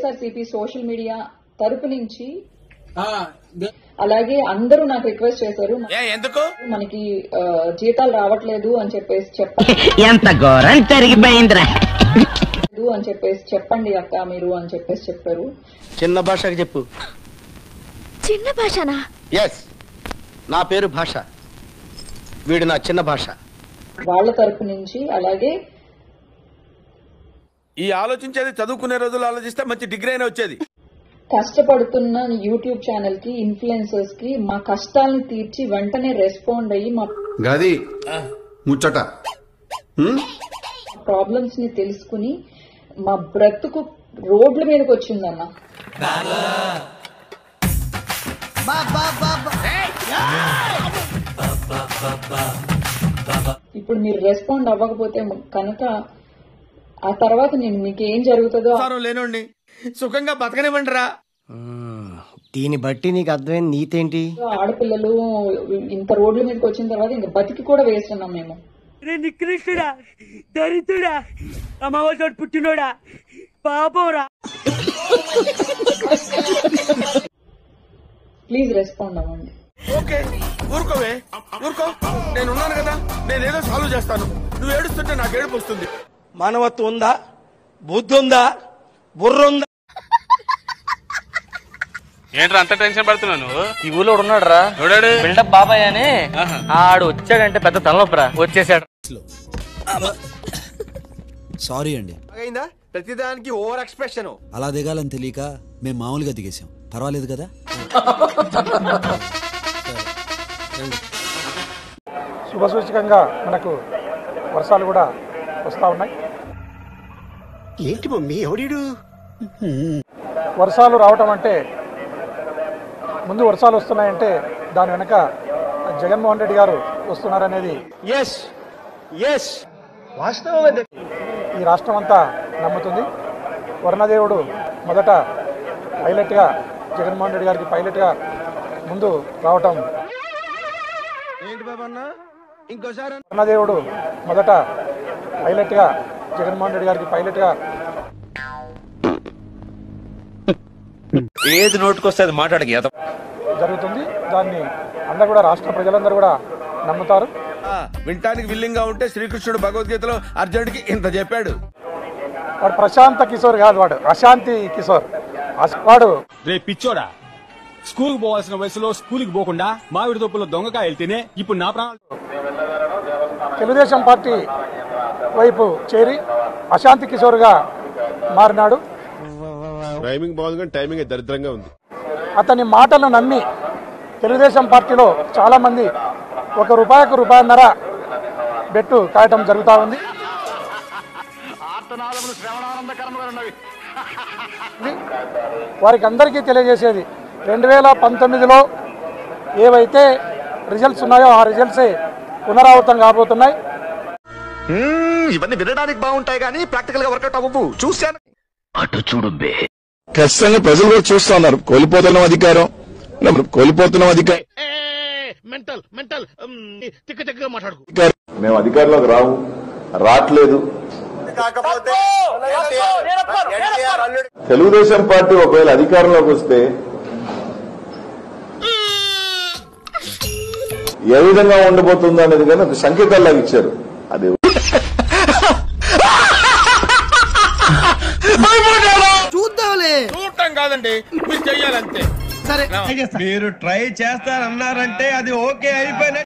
YSRCP social media తరపు నుంచి అలాగే అందరూ నాకు రిక్వెస్ట్ చేశారు, ఎందుకు మనకి జీతాలు రావట్లేదు అని చెప్పేసి చెప్పండి అక్క మీరు అని చెప్పేసి చెప్పారు. చిన్న భాషకి చెప్పు. చిన్న భాషనా? ఎస్, నా పేరు భాష, వీడు నా చిన్న భాష. వాళ్ళ తరపు నుంచి అలాగే ఈ ఆలోచించేది చదువుకునే రోజులు ఆలోచిస్తే మంచి డిగ్రీ అయినా వచ్చేది. కష్టపడుతున్న యూట్యూబ్ ఛానల్ కి, ఇన్ఫ్లుయెన్సర్స్ కి మా కష్టాలను తీర్చి వెంటనే రెస్పాండ్ అయ్యి మా గది ముచ్చట ప్రాబ్లమ్స్ ని తెలుసుకుని మా బ్రతుకు రోడ్ల మీదకి వచ్చిందన్న. ఇప్పుడు మీరు రెస్పాండ్ అవ్వకపోతే కనుక ఆ తర్వాత నేను మీకు ఏం జరుగుతుందో లేనండి, సుఖంగా బతకనివ్వండి రా. దీన్ని బట్టి నీకు అర్థమైంది నీతేంటి? ఆడపిల్లలు ఇంత రోడ్ల మీదకి వచ్చిన తర్వాత ఇంకా బతికి కూడా వేస్తున్నాం మేము. నికృష్టుడా, దరిద్రుడా, అమావాసోడు పుట్టినోడా, పాపంరా. ప్లీజ్ రెస్పాండ్ అవ్వండి. ఓకే, ఊరుకోవే, ఊరుకో, నేనున్నాను కదా, నేనేదో సాల్వ్ చేస్తాను. నువ్వు ఏడుస్తుంటే నాకు ఏడుపు వస్తుంది. మానవత్వం ఉందా? బుద్ధి ఉందా? బుర్ర ఉందా? ఏంట్రా అంత టెన్షన్ పడుతున్నావు నువ్వు? ఈ ఊళ్ళో ఉన్నాడు రా, బిల్డప్ బాబాయ్ అని. ఆడు వచ్చాడంటే పెద్ద తలనొప్పరా, వచ్చేసాడు. సారీ అండి. ప్రతిదానికి ఓవర్ ఎక్స్ప్రెషన్. అలా దిగాలని తెలియక మేము మామూలుగా దిగేసాం, పర్వాలేదు కదా. శుభసూచకంగా మనకు వర్షాలు కూడా వస్తా ఉన్నాయి. ఏంటి మమ్మీ ఎవడీడు? వర్షాలు రావటం అంటే, ముందు వర్షాలు వస్తున్నాయంటే దాని వెనక జగన్మోహన్ రెడ్డి గారు వస్తున్నారనేది వాస్తవం. ఈ రాష్ట్రం అంతా నమ్ముతుంది. వర్ణదేవుడు మొదట పైలట్గా, జగన్మోహన్ రెడ్డి గారికి పైలట్గా ముందు రావటం. ఇంకోసారి వర్ణదేవుడు మొదట పైలట్గా, జగన్మోహన్ రెడ్డి గారికి పైలట్గా ఏది నోటుకొస్తే అది మాట్లాడక జరుగుతుంది. దాన్ని అందరూ కూడా, రాష్ట్ర ప్రజలందరూ కూడా నమ్ముతారు. వినటానికి విల్లింగ్ గా ఉంటే శ్రీకృష్ణుడు భగవద్గీతలో అర్జునుడికి ఇంత చెప్పాడు. వాడు ప్రశాంత కిషోర్ కాదు, వాడు అశాంతి కిషోర్. వాడు రే పిచ్చోడా, స్కూల్ కు పోవాల్సిన వయసులో స్కూల్ కి పోకుండా మామిడి తొప్పులో దొంగకాయ వెళ్తేనే ఇప్పుడు నా ప్రాణాలు. తెలుగుదేశం పార్టీ వైపు చేరి అశాంతి కిషోర్ గా మారినాడు. టైమింగ్ బాగుంది కానీ టైమింగ్ దరిద్రంగా ఉంది. అతని మాటలను నమ్మి తెలుగుదేశం పార్టీలో చాలా మంది ₹1 రూపాయన్నర బెట్టు కాయటం జరుగుతా ఉంది. వారికి అందరికీ తెలియజేసేది, 2019లో ఏవైతే రిజల్ట్స్ ఉన్నాయో ఆ రిజల్ట్సే పునరావృతం కాబోతున్నాయి. ఇవన్నీ వినడానికి బాగుంటాయి కానీ ప్రాక్టికల్ గా వర్కౌట్ అవ్వవు. చూశాను. అటు చూడు బే, ఖచ్చితంగా ప్రజలు కూడా చూస్తా ఉన్నారు. కోల్పోతున్నాం అధికారం. మేము అధికారంలోకి రావట్లేదు. తెలుగుదేశం పార్టీ ఒకవేళ అధికారంలోకి వస్తే ఏ విధంగా ఉండబోతుందో అనేది కానీ ఒక సంకేతాల్లాగా ఇచ్చారు. అది చూడటం కాదండి, మీరు చెయ్యాలంతే. సరే, మీరు ట్రై చేస్తారన్నారంటే అది ఓకే అయిపోయిన